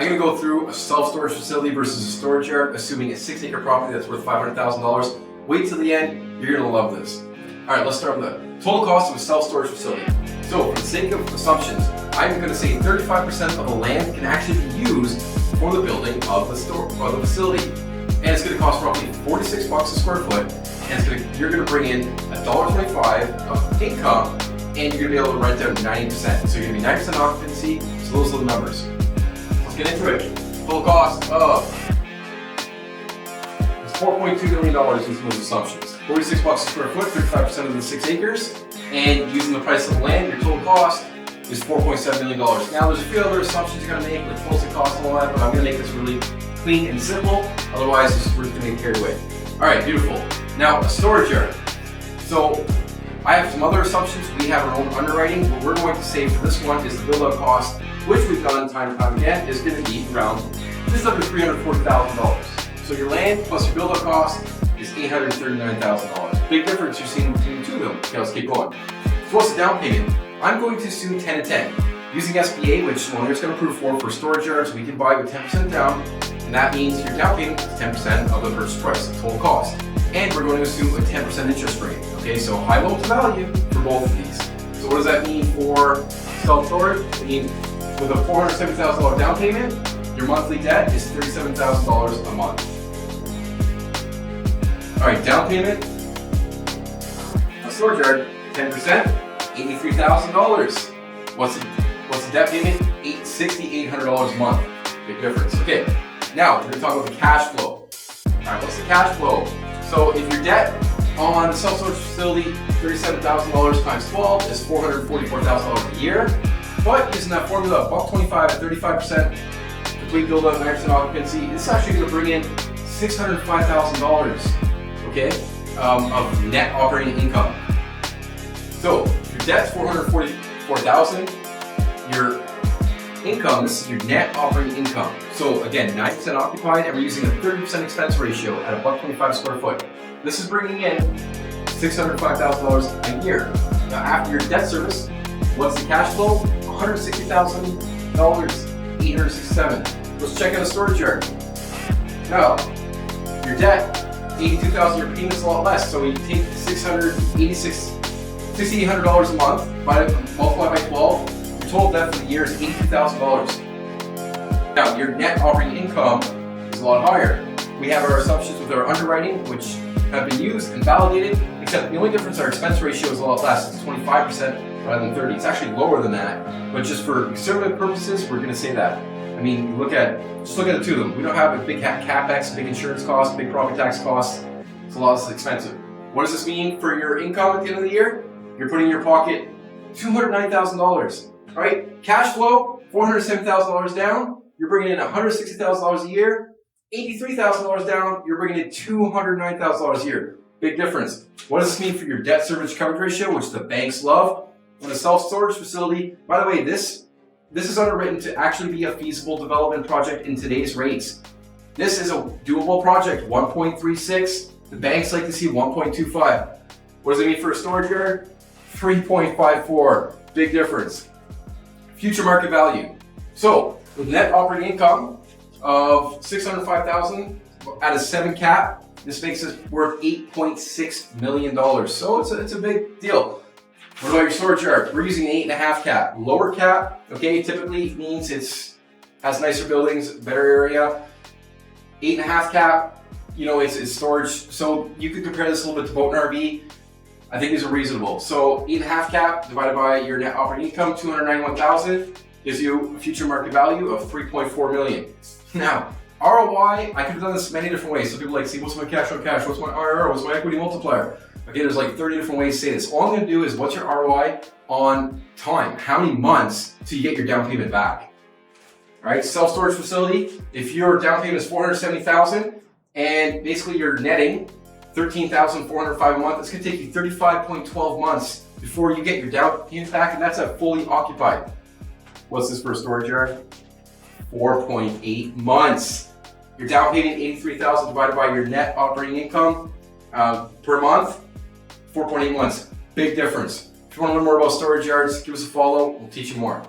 I'm going to go through a self-storage facility versus a storage yard, assuming a 6-acre property that's worth $500,000. Wait till the end, you're going to love this. All right, let's start with the total cost of a self-storage facility. So for the sake of assumptions, I'm going to say 35% of the land can actually be used for the building of the facility. And it's going to cost roughly $46 a square foot, and you're going to bring in $1.25 of income, and you're going to be able to rent out 90%. So you're going to be 90% occupancy, so those are the numbers. Let's get into it. Total cost of $4.2 million using those assumptions. $46 a square foot, 35% of the 6 acres, and using the price of the land, your total cost is $4.7 million. Now there's a few other assumptions you gotta make, like closing costs and all that, but I'm gonna make this really clean and simple, otherwise we're just gonna get carried away. All right, beautiful. Now, a storage yard. So I have some other assumptions. We have our own underwriting. What we're going to say for this one is the build-out cost, which we've done time and time again, is gonna be around just under $340,000. So your land plus your build-up cost is $839,000. Big difference you're seeing between the two of them. Okay, let's keep going. So what's the down payment? I'm going to assume 10 and 10. Using SBA, which lenders can approve for storage yards, we can buy with 10% down, and that means your down payment is 10% of the purchase price, the total cost. And we're going to assume a 10% interest rate. Okay, so high loan to value for both of these. So what does that mean for self-storage? I mean, with a $470,000 down payment, your monthly debt is $37,000 a month. All right, down payment, a storage yard, 10%, $83,000. What's the debt payment? $800 a month. Big difference. Okay, now we're gonna talk about the cash flow. All right, what's the cash flow? So if your debt on a self-storage facility, $37,000 times 12 is $444,000 a year. But using that formula, $1.25 at 35%, complete build-out, 9% occupancy, it's actually gonna bring in $605,000. Okay, of net operating income. So your debt's $444,000. Your income, this is your net operating income. So again, 9% occupied, and we're using a 30% expense ratio at $1.25 square foot. This is bringing in $605,000 a year. Now after your debt service, what's the cash flow? $160,000, $867. Let's check out a storage yard. Now, your debt, $82,000, your payment's a lot less. So we take $6,800 a month, multiply by 12, your total debt for the year is $82,000. Now, your net operating income is a lot higher. We have our assumptions with our underwriting, which have been used and validated, except the only difference, our expense ratio is a lot less. It's 25% rather than 30. It's actually lower than that, but just for conservative purposes, we're gonna say that. I mean, just look at the two of them. We don't have a big CapEx, big insurance costs, big property tax costs. It's a lot less expensive. What does this mean for your income at the end of the year? You're putting in your pocket $209,000, right? Cash flow, $407,000 down. You're bringing in $160,000 a year. $83,000 down. You're bringing in $209,000 a year. Big difference. What does this mean for your debt service coverage ratio, which the banks love? On a self-storage facility, by the way, this is underwritten to actually be a feasible development project in today's rates. This is a doable project, 1.36. The banks like to see 1.25. What does it mean for a storage yard? 3.54. Big difference. Future market value. So with net operating income of $605,000 at a 7 cap, this makes it worth $8.6 million. So it's a big deal. What about your storage yard? We're using an 8.5 cap. Lower cap, okay, typically means has nicer buildings, better area. 8.5 cap, it's storage. So you could compare this a little bit to boat and RV. I think these are reasonable. So 8.5 cap divided by your net operating income, $291,000, gives you a future market value of $3.4 million. Now, ROI, I could have done this many different ways. So people like, see, what's my cash on cash? What's my IRR? What's my equity multiplier? Okay, there's like 30 different ways to say this. All I'm gonna do is, what's your ROI on time? How many months till you get your down payment back? All right, self-storage facility, if your down payment is $470,000 and basically you're netting $13,405 a month, it's gonna take you 35.12 months before you get your down payment back, and that's a fully occupied. What's this for a storage yard? 4.8 months. Your down payment, $83,000 divided by your net operating income per month, 4.8 months. Big difference. If you want to learn more about storage yards, give us a follow. We'll teach you more.